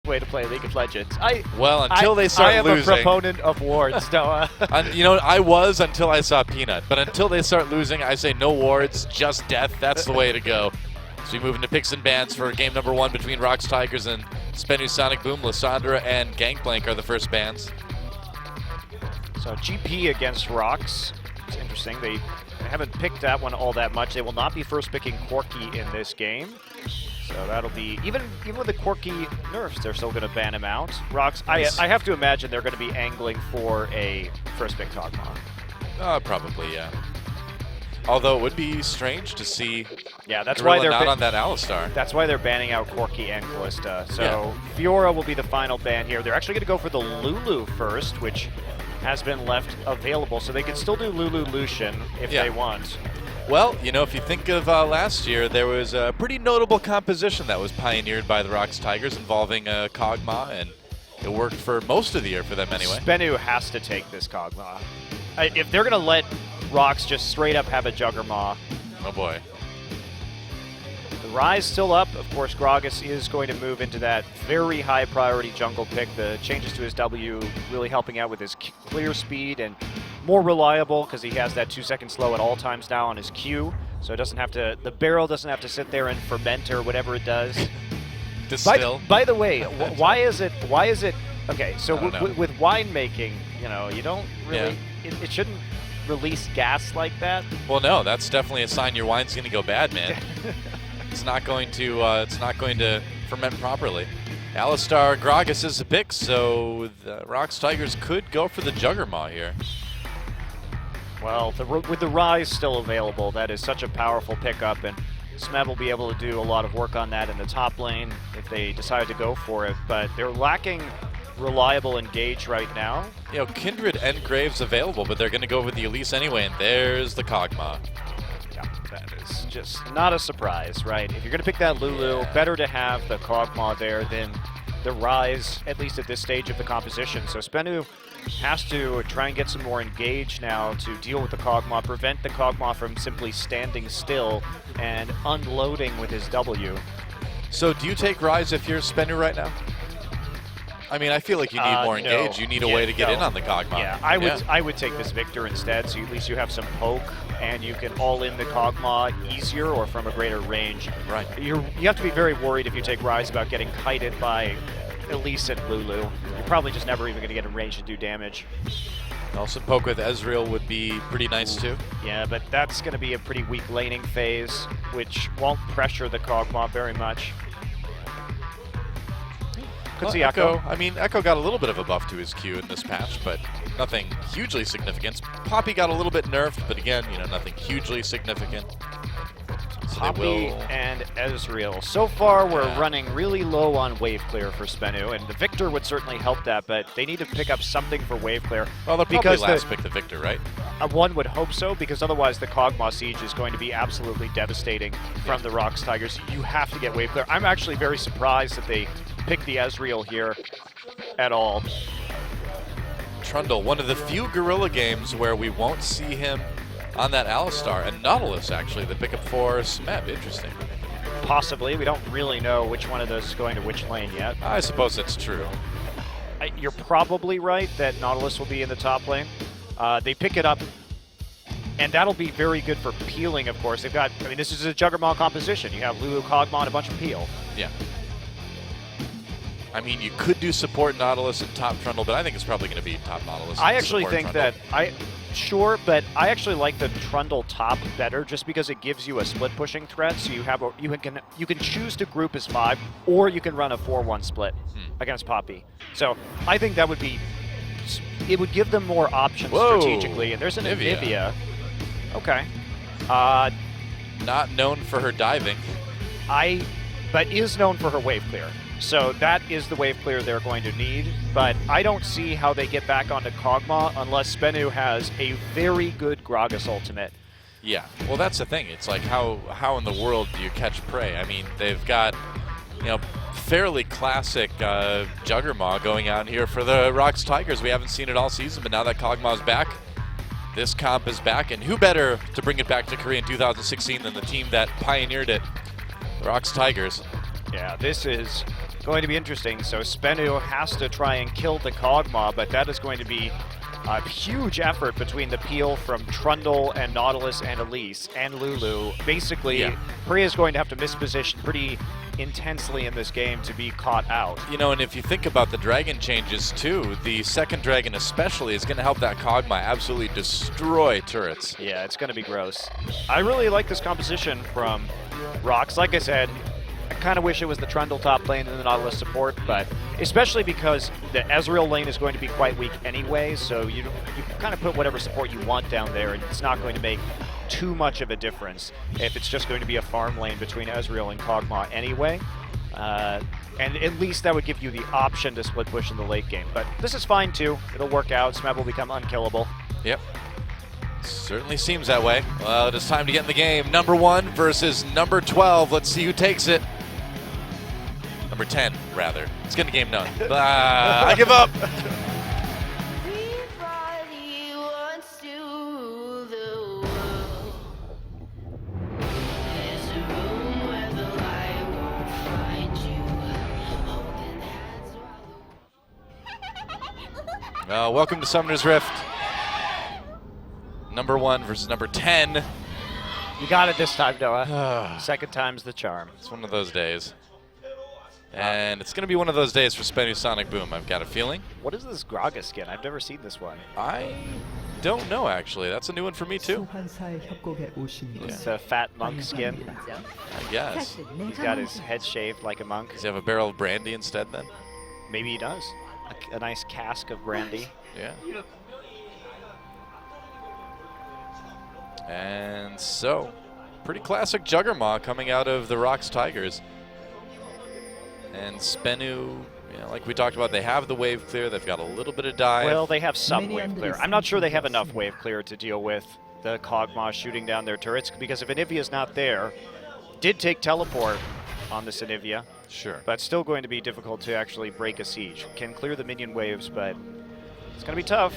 way to play League of Legends. Well, until they start losing. I am a proponent of wards, Noah. You know, I was until I saw Peanut. But until they start losing, I say no wards, just death. That's the way to go. So we move into picks and bans for game number 1 between ROX Tigers and SBENU Sonicboom. Lysandra and Gangplank are the first bans. So GP against ROX. It's interesting. They haven't picked that one all that much. They will not be first picking Corki in this game. So that'll be, even with the Corki nerfs, they're still going to ban him out. ROX, I have to imagine they're going to be angling for a first pick Kog'Maw. Probably, yeah. Although it would be strange to see that's Gorilla why they're not on that Alistar. That's why they're banning out Corki and Callista. So Yeah. Fiora will be the final ban here. They're actually going to go for the Lulu first, which has been left available. So they can still do Lulu Lucian if they want. Well, you know, if you think of last year, there was a pretty notable composition that was pioneered by the ROX Tigers involving Kog'Maw, and it worked for most of the year for them anyway. SBENU has to take this Kog'Maw. If they're going to let ROX just straight up have a Juggermaw. Oh boy. The Rise still up. Of course, Gragas is going to move into that very high priority jungle pick. The changes to his W really helping out with his clear speed and more reliable because he has that 2-second slow at all times now on his Q. So it doesn't have to, the barrel doesn't have to sit there and ferment or whatever it does. Distill. By the way, why is it, okay, so with winemaking, you know, you don't really, it shouldn't release gas like that. Well, no, that's definitely a sign your wine's going to go bad, man. It's not going to ferment properly. Alistar Gragas is the pick, so the ROX Tigers could go for the Juggermaw here. Well, with the Rise still available, that is such a powerful pickup, and Smev will be able to do a lot of work on that in the top lane if they decide to go for it, but they're lacking reliable engage right now. You know, Kindred and Graves available, but they're going to go with the Elise anyway, and there's the Kog'Maw. Yeah, that is just not a surprise, right? If you're going to pick that Lulu, better to have the Kog'Maw there than the Rise, at least at this stage of the composition. So SBENU has to try and get some more engage now to deal with the Kog'Maw, prevent the Kog'Maw from simply standing still and unloading with his W. So do you take Rise if you're SBENU right now? I mean, I feel like you need more engage. You need a way to get in on the Kog'Maw. Yeah, I would take this Victor instead, so at least you have some poke, and you can all-in the Kog'Maw easier or from a greater range. Right. You have to be very worried if you take Rise about getting kited by Elise and Lulu. You're probably just never even going to get in range to do damage. Also, poke with Ezreal would be pretty nice too. Yeah, but that's going to be a pretty weak laning phase, which won't pressure the Kog'Maw very much. Could see Echo. I mean, Echo got a little bit of a buff to his Q in this patch, but nothing hugely significant. Poppy got a little bit nerfed, but again, you know, nothing hugely significant. So Poppy and Ezreal. So far, we're running really low on wave clear for SBENU, and the Victor would certainly help that, but they need to pick up something for wave clear. Well, they'll probably last pick the Victor, right? One would hope so, because otherwise the Kog'Maw siege is going to be absolutely devastating from the ROX Tigers. You have to get wave clear. I'm actually very surprised that they picked the Ezreal here at all. Trundle, one of the few Gorilla games where we won't see him on that Alistar, and Nautilus actually, the pickup for Smev. Interesting. Possibly. We don't really know which one of those is going to which lane yet. I suppose that's true. You're probably right that Nautilus will be in the top lane. They pick it up, and that'll be very good for peeling, of course. They've got, I mean, this is a Juggermaw composition. You have Lulu, Kog'Maw, and a bunch of peel. Yeah. I mean, you could do support Nautilus and top Trundle, but I think it's probably going to be top Nautilus. I actually think that, sure, but I actually like the Trundle top better just because it gives you a split pushing threat. So you have you can choose to group as 5, or you can run a 4-1 split against Poppy. So I think that would be, it would give them more options strategically. And there's an Anivia. Okay. Not known for her diving. But is known for her wave clear. So that is the wave clear they're going to need, but I don't see how they get back onto Kog'Maw unless SBENU has a very good Gragas ultimate. Yeah, well that's the thing. It's like how in the world do you catch prey? I mean, they've got, you know, fairly classic Juggermaw going out here for the ROX Tigers. We haven't seen it all season, but now that Kog'Maw's back, this comp is back, and who better to bring it back to Korea in 2016 than the team that pioneered it, the ROX Tigers. Yeah, this is going to be interesting. So SBENU has to try and kill the Kog'Maw, but that is going to be a huge effort between the peel from Trundle and Nautilus and Elise and Lulu. Basically, Priya is going to have to misposition pretty intensely in this game to be caught out. You know, and if you think about the dragon changes too, the second dragon especially is going to help that Kog'Maw absolutely destroy turrets. Yeah, it's going to be gross. I really like this composition from ROX. Like I said, I kind of wish it was the Trundle top lane and the Nautilus support, but especially because the Ezreal lane is going to be quite weak anyway, so you kind of put whatever support you want down there, and it's not going to make too much of a difference if it's just going to be a farm lane between Ezreal and Kog'Maw anyway. And at least that would give you the option to split push in the late game. But this is fine too. It'll work out. Smeb will become unkillable. Yep. Certainly seems that way. Well, it is time to get in the game. Number 1 versus number 12. Let's see who takes it. Number 10, rather. Let's get in the game now. I give up. Welcome to Summoner's Rift. Number 1 versus number 10. You got it this time, Noah. Second time's the charm. It's one of those days. And it's going to be one of those days for SBENU Sonicboom, I've got a feeling. What is this Graga skin? I've never seen this one. I don't know, actually. That's a new one for me, too. It's a fat monk skin. I guess. He's got his head shaved like a monk. Does he have a barrel of brandy instead, then? Maybe he does. A nice cask of brandy. Yeah. And so, pretty classic Juggermaw coming out of the ROX Tigers. And SBENU, you know, like we talked about, they have the wave clear. They've got a little bit of dive. Well, they have some wave clear. I'm not sure they have enough wave clear to deal with the Kog'Maw shooting down their turrets, because if Anivia's not there, did take teleport on this Anivia. Sure. But still going to be difficult to actually break a siege. Can clear the minion waves, but it's going to be tough.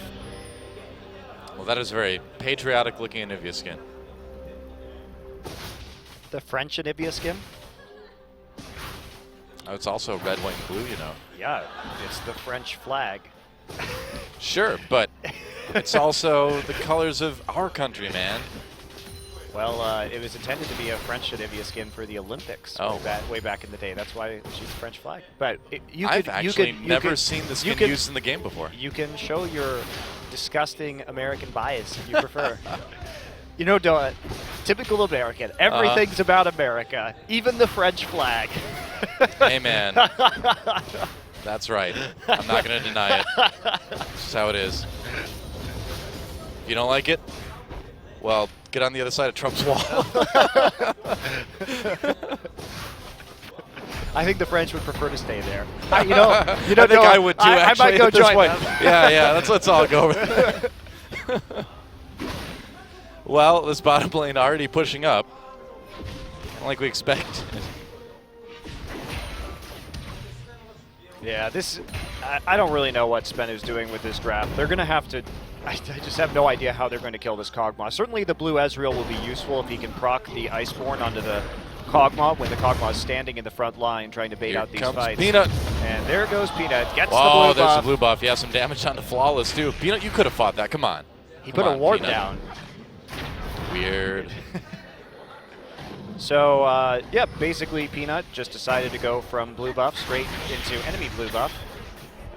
Well, that is a very patriotic-looking Anivia skin. The French Anivia skin? Oh, it's also red, white, and blue, you know. Yeah, it's the French flag. Sure, but it's also the colors of our country, man. Well, it was intended to be a French Anivia skin for the Olympics way back in the day. That's why she's a French flag. But I've actually never seen the skin used in the game before. You can show your disgusting American bias if you prefer. You know, typical American. Everything's about America, even the French flag. Hey, man. That's right. I'm not going to deny it. This is how it is. If you don't like it, well, get on the other side of Trump's wall. I think the French would prefer to stay there. I think I would too. Actually, I might go at this join point. them. Yeah. Let's all go over there. Well, this bottom lane already pushing up, like we expect. Yeah, I don't really know what SBENU's doing with this draft. They're going to have to, I just have no idea how they're going to kill this Kog'Maw. Certainly the blue Ezreal will be useful if he can proc the Iceborne onto the Kog'Maw when the Kog'Maw is standing in the front line trying to bait out these fights. Peanut. And there goes Peanut. Gets the blue buff. Oh, there's the blue buff. Yeah, some damage on the Flawless too. Peanut, you could have fought that. Come on. He put a ward down. Weird. So, yeah, basically Peanut just decided to go from blue buff straight into enemy blue buff.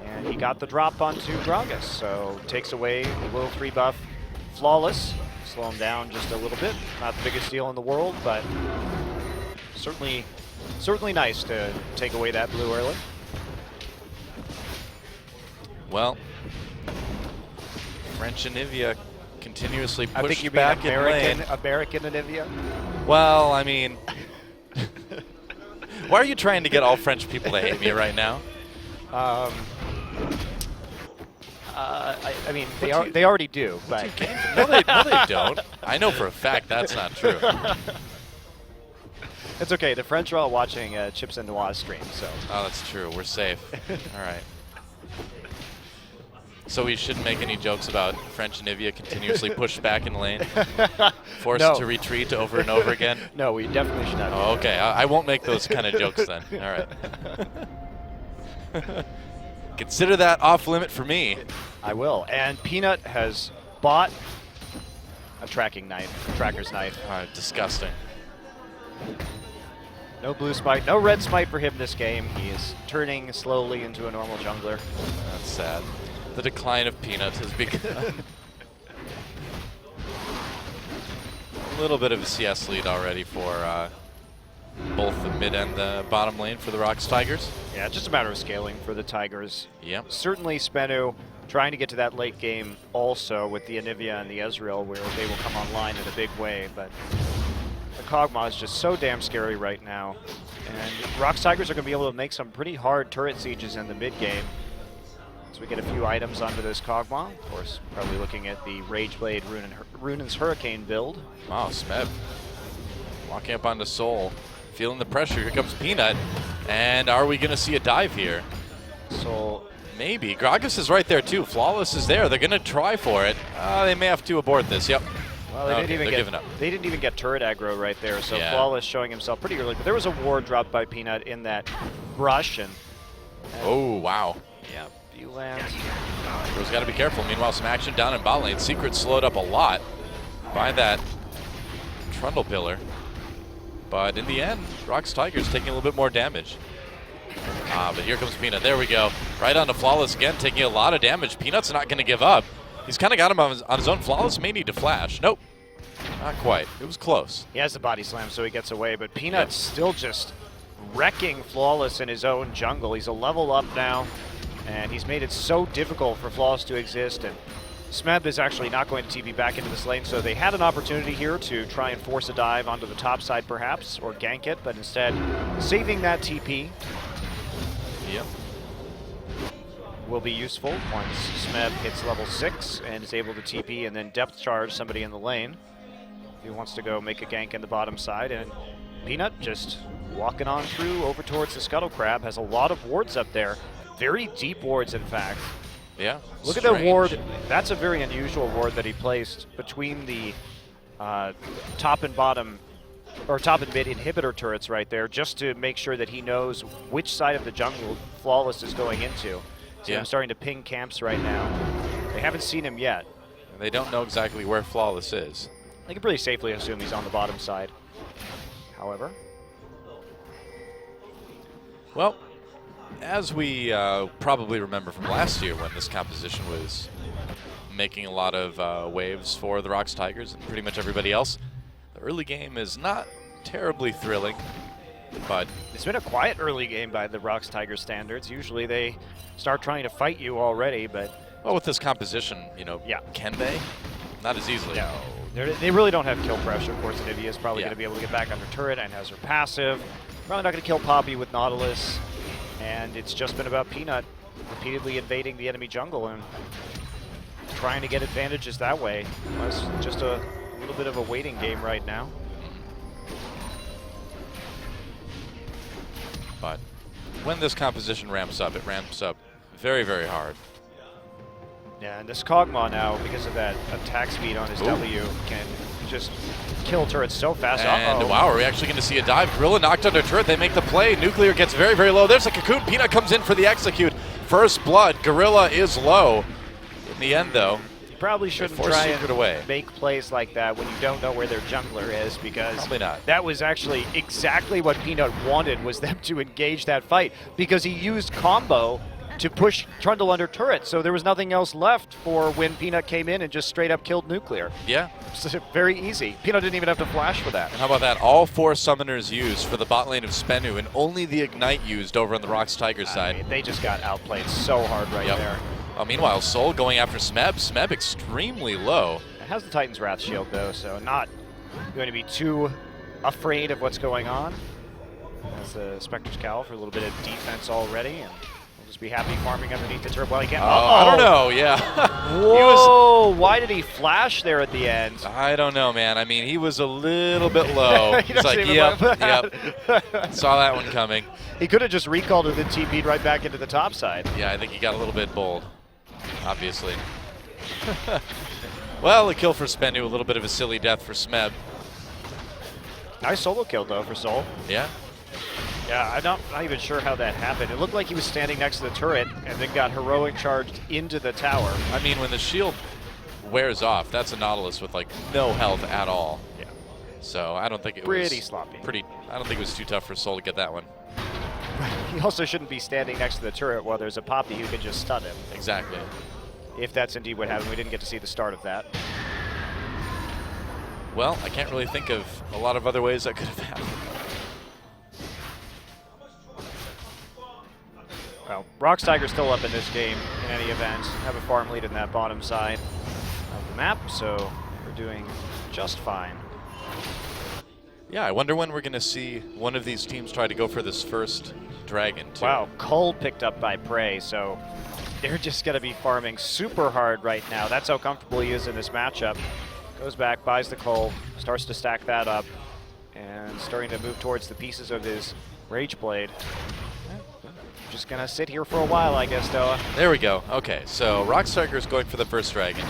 And he got the drop onto Gragas, so takes away the little 3 buff Flawless. Slow him down just a little bit. Not the biggest deal in the world, but certainly nice to take away that blue early. Well, French Anivia continuously pushed I think you mean back American Anivia? Well, I mean, why are you trying to get all French people to hate me right now? I mean, they already do, but no, they don't. I know for a fact that's not true. It's okay. The French are all watching Chips and Noah's stream, so. Oh, that's true. We're safe. All right. So we shouldn't make any jokes about French Anivia continuously pushed back in lane, forced to retreat over and over again? No, we definitely should not. Oh, okay. I won't make those kind of jokes then. All right. Consider that off limit for me. I will. And Peanut has bought a tracking knife, a tracker's knife. Disgusting. No blue smite, no red smite for him this game. He is turning slowly into a normal jungler. That's sad. The decline of Peanut has begun. A little bit of a CS lead already for both the mid and the bottom lane for the ROX Tigers. Yeah, just a matter of scaling for the Tigers. Yep. Certainly SBENU trying to get to that late game also with the Anivia and the Ezreal, where they will come online in a big way, but the Kog'Maw is just so damn scary right now. And ROX Tigers are going to be able to make some pretty hard turret sieges in the mid game. So we get a few items onto this Kog'Maw. Of course, probably looking at the Rageblade Runen's Hurricane build. Wow, Smeb walking up onto Soul, feeling the pressure. Here comes Peanut. And are we going to see a dive here? So maybe. Gragas is right there too. Flawless is there. They're going to try for it. They may have to abort this. Yep. Well, they didn't even get turret aggro right there, so yeah. Flawless showing himself pretty early. But there was a ward dropped by Peanut in that brush, and oh, wow. Yeah, view land. Bro's got to be careful. Meanwhile, some action down in bot lane. Secret slowed up a lot by that Trundle Pillar. But in the end, ROX Tigers taking a little bit more damage. But here comes Peanut. There we go. Right onto Flawless again, taking a lot of damage. Peanut's not going to give up. He's kind of got him on his own. Flawless may need to flash. Nope. Not quite. It was close. He has the body slam, so he gets away, but Peanut's still just wrecking Flawless in his own jungle. He's a level up now, and he's made it so difficult for Flawless to exist, and Smeb is actually not going to TP back into this lane, so they had an opportunity here to try and force a dive onto the top side perhaps, or gank it, but instead saving that TP. Yep. Will be useful once Smeb hits level 6 and is able to TP and then depth charge somebody in the lane if he wants to go make a gank in the bottom side. And Peanut just walking on through over towards the Scuttle Crab, has a lot of wards up there. Very deep wards, in fact. Yeah. Look at that ward. That's a very unusual ward that he placed between the top and bottom, or top and mid inhibitor turrets right there, just to make sure that he knows which side of the jungle Flawless is going into. So yeah. I'm starting to ping camps right now. They haven't seen him yet. They don't know exactly where Flawless is. They can pretty safely assume he's on the bottom side. However. Well, as we probably remember from last year when this composition was making a lot of waves for the ROX Tigers and pretty much everybody else, the early game is not terribly thrilling, but it's been a quiet early game by the ROX Tigers standards. Usually they start trying to fight you already, but well, with this composition, you know, yeah. Can they? Not as easily. No, they really don't have kill pressure. Of course, Anivia is probably yeah. going to be able to get back under turret and has her passive. Probably not going to kill Poppy with Nautilus, and it's just been about Peanut repeatedly invading the enemy jungle and trying to get advantages that way. It's just a little bit of a waiting game right now. But when this composition ramps up, it ramps up very, very hard. Yeah, and this Kog'Maw now, because of that attack speed on his W, can just kill turrets so fast. And wow, are we actually going to see a dive? Gorilla knocked under turret. They make the play. Nuclear gets very, very low. There's a cocoon. Peanut comes in for the execute. First blood. Gorilla is low. In the end, though, you probably shouldn't try and make plays like that when you don't know where their jungler is, because probably not. That was actually exactly what Peanut wanted, was them to engage that fight, because he used combo to push Trundle under turret, so there was nothing else left for when Peanut came in and just straight up killed Nuclear. Yeah. So very easy. Peanut didn't even have to flash for that. And how about that? All 4 summoners used for the bot lane of SBENU, and only the Ignite used over on the ROX Tigers side. I mean, they just got outplayed so hard right there. Meanwhile, Soul going after Smeb. Smeb extremely low. It has the Titan's Wrath shield, though, so not going to be too afraid of what's going on. Has the Spectre's Cowl for a little bit of defense already, and we'll just be happy farming underneath the turret while he can. I don't know, yeah. Whoa, why did he flash there at the end? I don't know, man. I mean, he was a little bit low. He's like, yep. Saw that one coming. He could have just recalled and then TP'd right back into the top side. Yeah, I think he got a little bit bold, obviously. Well, a kill for SBENU, a little bit of a silly death for Smeb. Nice solo kill, though, for Soul. Yeah. Yeah, I'm not even sure how that happened. It looked like he was standing next to the turret and then got heroic charged into the tower. I mean, when the shield wears off, that's a Nautilus with like no health at all. Yeah. So I don't think it Pretty was sloppy. I don't think it was too tough for Soul to get that one. He also shouldn't be standing next to the turret while there's a Poppy who can just stun him. Exactly. If that's indeed what happened, we didn't get to see the start of that. Well, I can't really think of a lot of other ways that could have happened. Well, ROX Tiger's still up in this game in any event. Have a farm lead in that bottom side of the map, so we're doing just fine. Yeah, I wonder when we're going to see one of these teams try to go for this first dragon, too. Wow, Cole picked up by Prey, so they're just going to be farming super hard right now. That's how comfortable he is in this matchup. Goes back, buys the Cole, starts to stack that up, and starting to move towards the pieces of his Rage Blade. Just gonna sit here for a while, I guess, Doa. There we go. Okay, so ROX Tiger is going for the first dragon.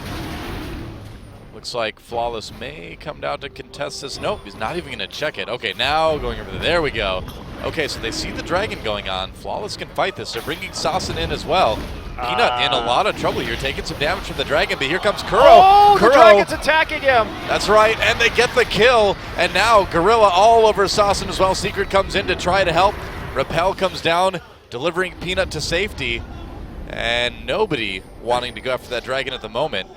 Looks like Flawless may come down to contest this. Nope, he's not even gonna check it. Okay, now going over there. There we go. Okay, so they see the dragon going on. Flawless can fight this. They're bringing Sasin in as well. Peanut in a lot of trouble here, taking some damage from the dragon, but here comes Kuro. Oh, Kuro. the dragon's attacking him! That's right, and they get the kill. And now Gorilla all over Sasin as well. Secret comes in to try to help. Repel comes down, delivering Peanut to safety. And nobody wanting to go after that dragon at the moment.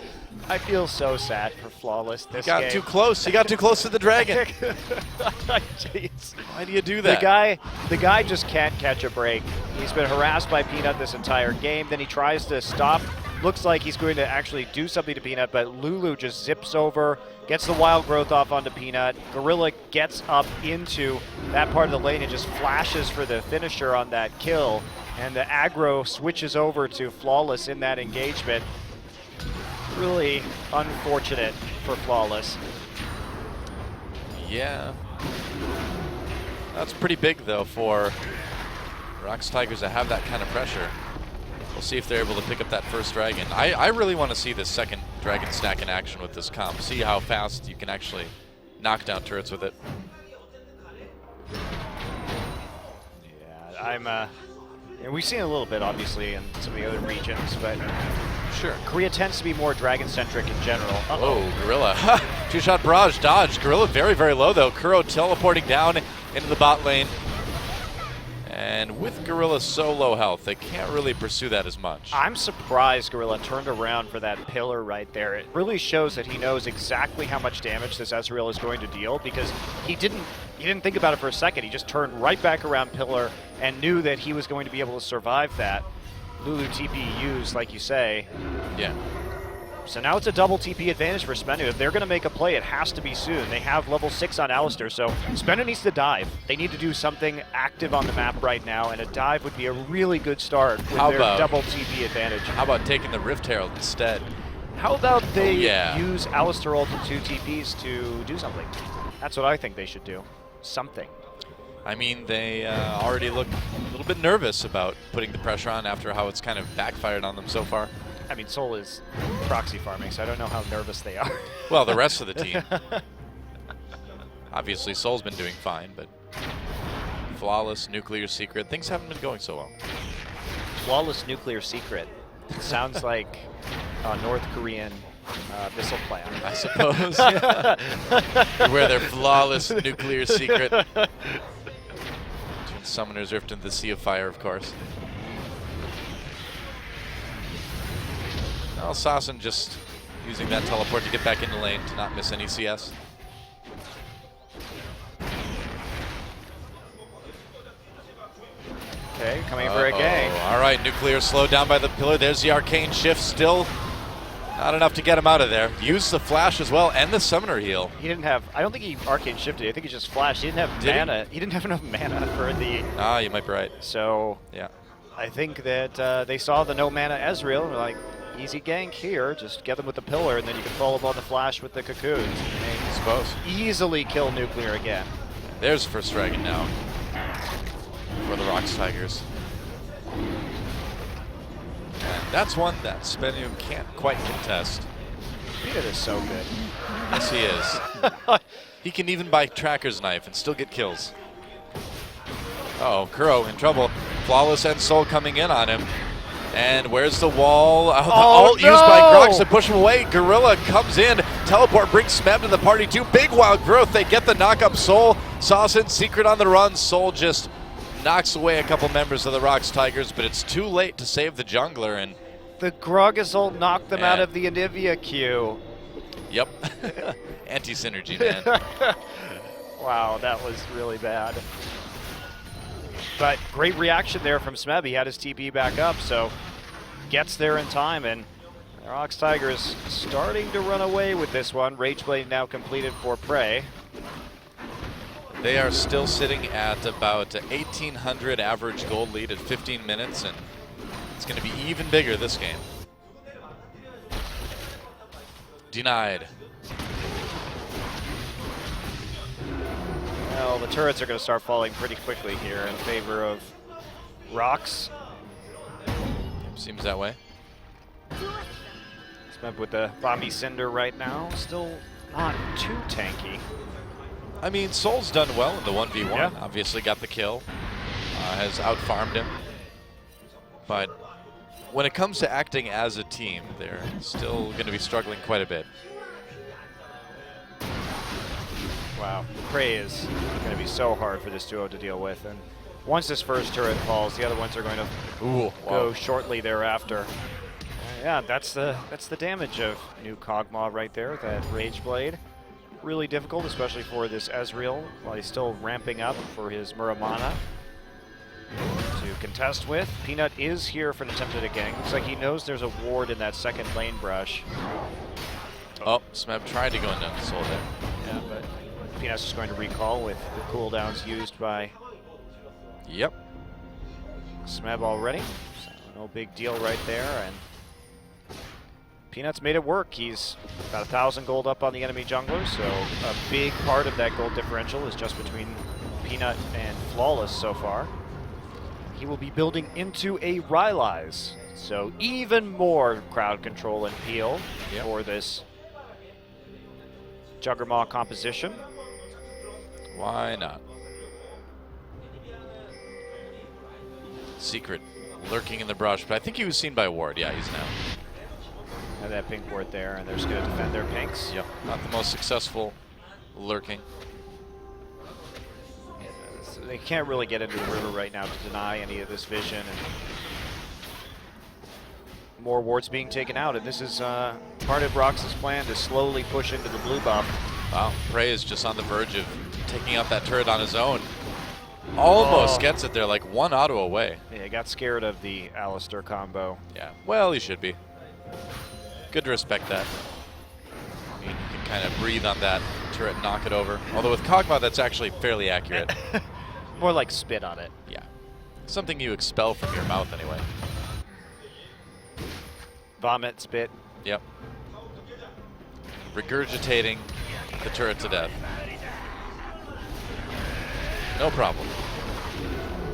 I feel so sad for Flawless this He got game. too close. He got too close to the dragon. Jeez. Why do you do that? The guy just can't catch a break. He's been harassed by Peanut this entire game. Then he tries to stop. Looks like he's going to actually do something to Peanut, but Lulu just zips over, gets the wild growth off onto Peanut. Gorilla gets up into that part of the lane and just flashes for the finisher on that kill. And the aggro switches over to Flawless in that engagement. Really unfortunate for Flawless. Yeah. That's pretty big, though, for ROX Tigers to have that kind of pressure. We'll see if they're able to pick up that first dragon. I really want to see this second dragon stack in action with this comp. See how fast you can actually knock down turrets with it. Yeah, and we've seen a little bit, obviously, in some of the other regions, but sure. Korea tends to be more dragon-centric in general. Oh, Gorilla. Two-shot barrage dodge. Gorilla very, very low, though. Kuro teleporting down into the bot lane. And with Gorilla so low health, they can't really pursue that as much. I'm surprised Gorilla turned around for that pillar right there. It really shows that he knows exactly how much damage this Ezreal is going to deal, because he didn't think about it for a second. He just turned right back around pillar and knew that he was going to be able to survive that. Lulu TP used, like you say. Yeah. So now it's a double TP advantage for SBENU. If they're going to make a play, it has to be soon. They have level 6 on Alistar, so SBENU needs to dive. They need to do something active on the map right now, and a dive would be a really good start with their double TP advantage. How about taking the Rift Herald instead? How about they use Alistar ult and 2 TPs to do something? That's what I think they should do. Something. I mean, they already look a little bit nervous about putting the pressure on after how it's kind of backfired on them so far. I mean, Soul is proxy farming, so I don't know how nervous they are. Well, the rest of the team. Obviously, Soul's been doing fine, but Flawless, Nuclear Secret, things haven't been going so well. Flawless Nuclear Secret. Sounds like a North Korean missile plan. I suppose. Where their flawless nuclear secret. Turn Summoner's Rift into the Sea of Fire, of course. Well, Sasin just using that teleport to get back into lane to not miss any CS. Okay, coming for a gang. All right, Nuclear slowed down by the pillar. There's the arcane shift. Still not enough to get him out of there. Used the flash as well and the summoner heal. He didn't have, I don't think he arcane shifted. I think he just flashed. He didn't have mana. He didn't have enough mana for the. Ah, you might be right. So yeah, I think that they saw the no mana Ezreal and were like, easy gank here. Just get them with the pillar, and then you can follow up on the flash with the cocoons. I suppose. Easily kill Nuclear again. There's first dragon now for the ROX Tigers. And that's one that SBENU can't quite contest. Peanut is so good. Yes, he is. He can even buy Tracker's Knife and still get kills. Oh, Kuro in trouble. Flawless and Soul coming in on him. And where's the wall? The ult used by ROX to push him away. Gorilla comes in. Teleport brings Smeb to the party too. Big wild growth. They get the knock up. Soul. Saucin, Secret on the run. Soul just knocks away a couple members of the ROX Tigers, but it's too late to save the jungler. And the Gragas ult knocked them out of the Anivia queue. Yep. Anti-synergy, man. Wow, that was really bad. But great reaction there from Smeb. He had his TP back up, so gets there in time, and the ROX Tigers starting to run away with this one. Rageblade now completed for Prey. They are still sitting at about 1,800 average gold lead at 15 minutes, and it's going to be even bigger this game. Denied. Well, the turrets are going to start falling pretty quickly here in favor of ROX. Seems that way. Smeb with the Bombi Cinder right now. Still not too tanky. I mean, Soul's done well in the 1v1. Yeah. Obviously got the kill. Has out-farmed him. But when it comes to acting as a team, they're still going to be struggling quite a bit. Wow, Prey is going to be so hard for this duo to deal with. And once this first turret falls, the other ones are going to go shortly thereafter. Yeah, that's the damage of new Kog'Maw right there, that Rageblade. Really difficult, especially for this Ezreal, while he's still ramping up for his Muramana to contest with. Peanut is here for an attempted a gang. Looks like he knows there's a ward in that second lane brush. Oh, Smeb tried to go into Soul there. Yeah, but Peanut's just going to recall with the cooldowns used by Smeb already. So no big deal right there, and Peanut's made it work. He's about 1,000 gold up on the enemy jungler, so a big part of that gold differential is just between Peanut and Flawless so far. He will be building into a Rylai's, so even more crowd control and peel for this Juggermaw composition. Why not? Secret lurking in the brush, but I think he was seen by Ward. Yeah, he's now. Have that pink ward there, and they're just going to defend their pinks. Yep, not the most successful lurking. Yeah, so they can't really get into the river right now to deny any of this vision. And more wards being taken out, and this is part of ROX's plan to slowly push into the blue buff. Wow, Prey is just on the verge of taking out that turret on his own. Almost gets it there, like one auto away. Yeah, he got scared of the Alistar combo. Yeah, well, he should be. Good to respect that. I mean, you can kind of breathe on that turret and knock it over. Although with Kog'Maw, that's actually fairly accurate. More like spit on it. Yeah. Something you expel from your mouth anyway. Vomit, spit. Yep. Regurgitating the turret to death. No problem.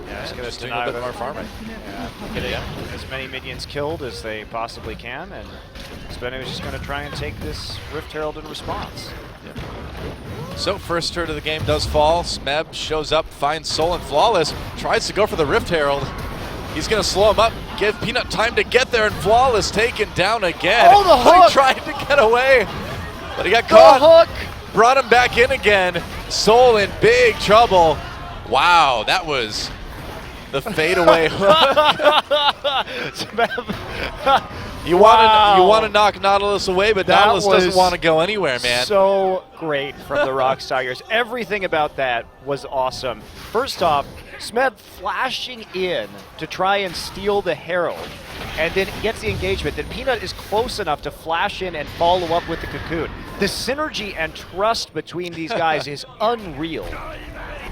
Yeah, just doing a bit more farming. Yeah, getting as many minions killed as they possibly can, and SBENU is just going to try and take this Rift Herald in response. Yep. So first turret of the game does fall. Smeb shows up, finds Soul and Flawless, tries to go for the Rift Herald. He's going to slow him up, give Peanut time to get there, and Flawless taken down again. Oh, the hook! He tried to get away, but he got caught. The hook! Brought him back in again. Soul in big trouble. Wow, that was the fadeaway hook. You want to knock Nautilus away, but that Nautilus doesn't want to go anywhere, man. So great from the ROX Tigers. Everything about that was awesome. First off, Smeb flashing in to try and steal the Herald, and then gets the engagement. Then Peanut is close enough to flash in and follow up with the Cocoon. The synergy and trust between these guys is unreal.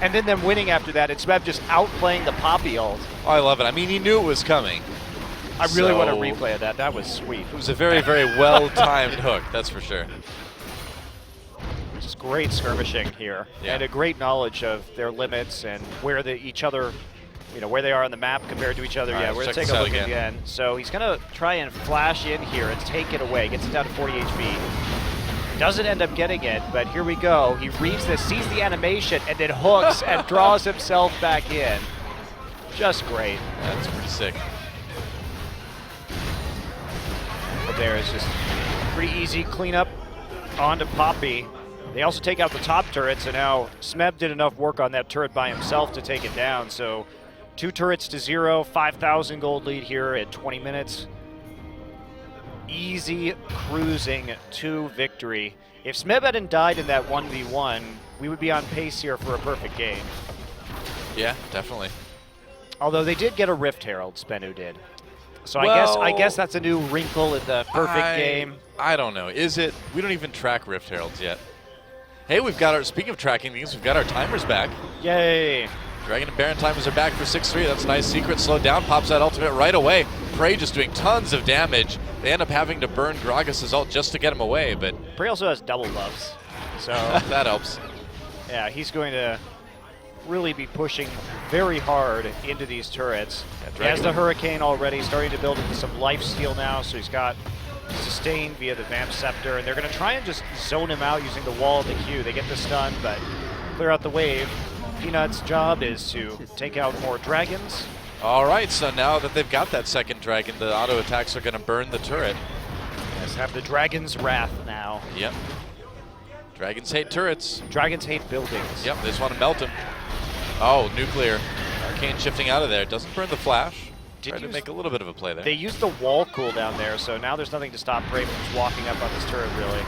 And then them winning after that, it's Smeb just outplaying the Poppy ult. Oh, I love it. I mean, he knew it was coming. I really want a replay of that. That was sweet. It was a very, very well-timed hook, that's for sure. Just great skirmishing here, and a great knowledge of their limits and where each other, where they are on the map compared to each other. All right, we're going to take a look again. So he's going to try and flash in here and take it away. Gets it down to 40 HP. Doesn't end up getting it, but here we go. He reads this, sees the animation, and then hooks and draws himself back in. Just great. That's pretty sick. But there is just pretty easy cleanup onto Poppy. They also take out the top turret, so now Smeb did enough work on that turret by himself to take it down. So 2 turrets to 0, 5,000 gold lead here at 20 minutes. Easy cruising to victory. If Smeb hadn't died in that 1v1, we would be on pace here for a perfect game. Yeah, definitely. Although they did get a Rift Herald, SBENU did. So Well, I guess that's a new wrinkle in the perfect game. I don't know. Is it? We don't even track Rift Heralds yet. Hey, we've got our, speaking of tracking these, we've got our timers back. Yay! Dragon and Baron timers are back for 6-3. That's nice. Secret slowed down, pops that ultimate right away. Prey just doing tons of damage. They end up having to burn Gragas' ult just to get him away, but Prey also has double buffs, so that helps. yeah, he's going to really be pushing very hard into these turrets. He has the Hurricane already, starting to build into some lifesteal now, so he's got sustain via the Vamp Scepter, and they're going to try and just zone him out using the wall of the Q. They get the stun, but clear out the wave. Peanut's job is to take out more dragons. All right, so now that they've got that second dragon, the auto attacks are going to burn the turret. Let's have the Dragon's Wrath now. Yep. Dragons hate turrets. Dragons hate buildings. Yep, they just want to melt them. Oh, nuclear. Arcane shifting out of there. Doesn't burn the flash. Trying to make a little bit of a play there. They used the wall cooldown there, so now there's nothing to stop Prey from just walking up on this turret, really.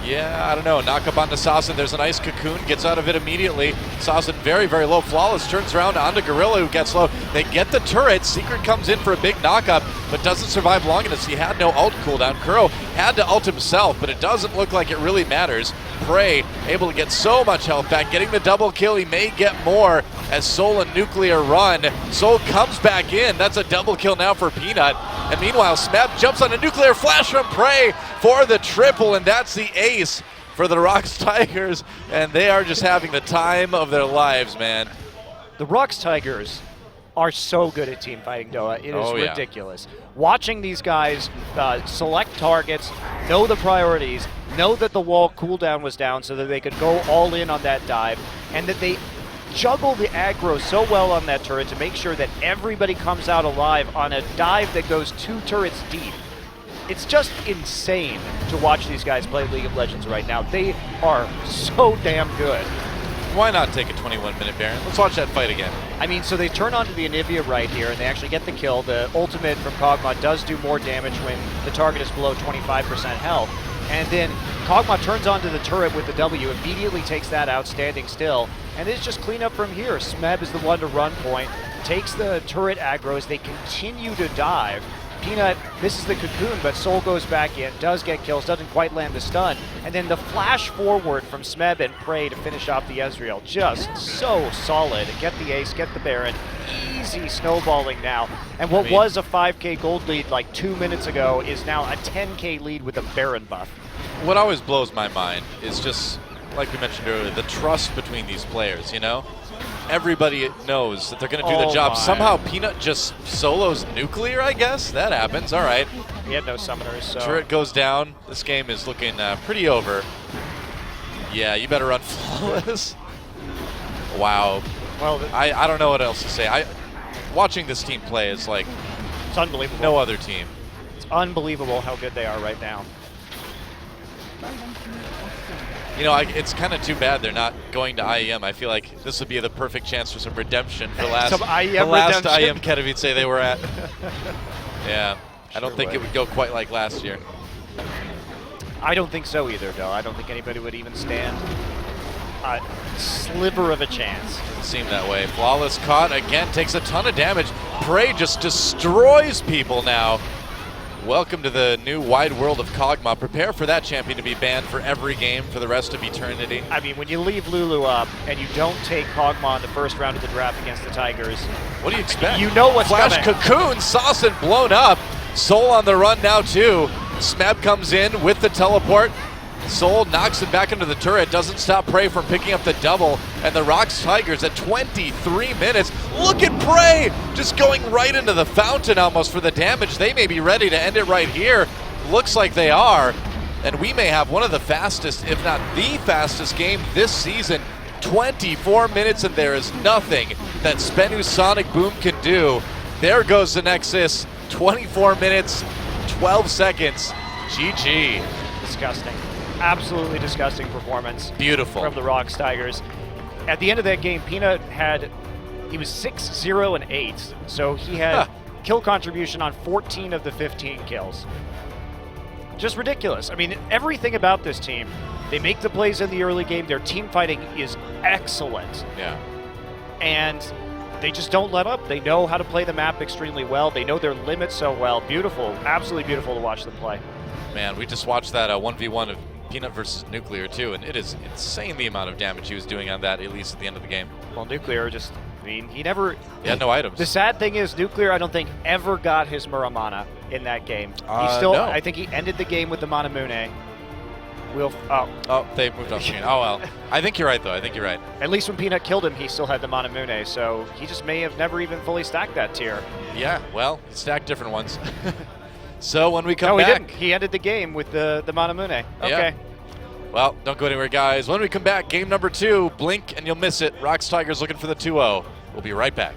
Yeah, I don't know. Knock up onto Sasin. There's a nice cocoon. Gets out of it immediately. Sasin very, very low. Flawless turns around onto Gorilla, who gets low. They get the turret. Secret comes in for a big knock-up, but doesn't survive long enough. He had no ult cooldown. Kuro had to ult himself, but it doesn't look like it really matters. Prey able to get so much health back. Getting the double kill. He may get more as Soul and Nuclear run. Soul comes back in. That's a double kill now for Peanut. And meanwhile, Smeb jumps on a Nuclear flash from Prey for the triple, and that's the ace for the ROX Tigers, and they are just having the time of their lives, man. The ROX Tigers are so good at team fighting, Doa. It is ridiculous. Watching these guys select targets, know the priorities, know that the wall cooldown was down so that they could go all in on that dive, and that they juggle the aggro so well on that turret to make sure that everybody comes out alive on a dive that goes 2 turrets deep. It's just insane to watch these guys play League of Legends right now. They are so damn good. Why not take a 21-minute Baron? Let's watch that fight again. I mean, so they turn onto the Anivia right here, and they actually get the kill. The ultimate from Kog'Maw does do more damage when the target is below 25% health. And then Kog'Maw turns onto the turret with the W, immediately takes that out, standing still. And it's just clean up from here. Smeb is the one to run point, takes the turret aggro as they continue to dive. Peanut misses the cocoon, but Soul goes back in, does get kills, doesn't quite land the stun. And then the flash forward from Smeb and Prey to finish off the Ezreal. Just so solid. Get the ace, get the Baron. Easy snowballing now. And what was a 5k gold lead like 2 minutes ago is now a 10k lead with a Baron buff. What always blows my mind is just, like we mentioned earlier, the trust between these players, you know? Everybody knows that they're going to do the job. Somehow Peanut just solos Nuclear, I guess? That happens, all right. He had no summoners, so... Turret goes down. This game is looking pretty over. Yeah, you better run Flawless. Wow. Well, I don't know what else to say. Watching this team play is like... It's unbelievable. No other team. It's unbelievable how good they are right now. You know, it's kind of too bad they're not going to IEM. I feel like this would be the perfect chance for some redemption for the last IEM Katowice they were at. Yeah, I don't think it would go quite like last year. I don't think so either, though. I don't think anybody would even stand a sliver of a chance. Doesn't seem that way. Flawless caught again, takes a ton of damage. Prey just destroys people now. Welcome to the new wide world of Kog'Maw. Prepare for that champion to be banned for every game for the rest of eternity. I mean, when you leave Lulu up and you don't take Kog'Maw in the first round of the draft against the Tigers, what do you expect? You know what's Flash coming. Cocoon, Sasin blown up. Soul on the run now too. Smeb comes in with the teleport. Soul knocks it back into the turret, doesn't stop Prey from picking up the double, and the ROX Tigers at 23 minutes. Look at Prey just going right into the fountain almost for the damage. They may be ready to end it right here. Looks like they are, and we may have one of the fastest, if not the fastest game this season 24 minutes, and there is nothing that SBENU Sonicboom can do. There goes the Nexus. 24 minutes, 12 seconds. GG. Disgusting. Absolutely disgusting performance. Beautiful. From the ROX Tigers. At the end of that game, Peanut he was 6-0-8, so he had kill contribution on 14 of the 15 kills. Just ridiculous. I mean, everything about this team, they make the plays in the early game. Their team fighting is excellent. Yeah. And they just don't let up. They know how to play the map extremely well. They know their limits so well. Beautiful. Absolutely beautiful to watch them play. Man, we just watched that 1v1 of Peanut versus Nuclear too, and it is insane the amount of damage he was doing on that, at least at the end of the game. Well, Nuclear just, I mean, he never... He had no items. The sad thing is, Nuclear, I don't think, ever got his Muramana in that game. No. I think he ended the game with the Manamune. Oh, they moved off screen. Oh, well. I think you're right, though. I think you're right. At least when Peanut killed him, he still had the Manamune, so he just may have never even fully stacked that tier. Yeah, well, he stacked different ones. So when we come no, back... he didn't. He ended the game with the Manamune. Okay. Yeah. Well, don't go anywhere, guys. When we come back, game number 2, blink and you'll miss it. ROX Tigers looking for the 2-0. We'll be right back.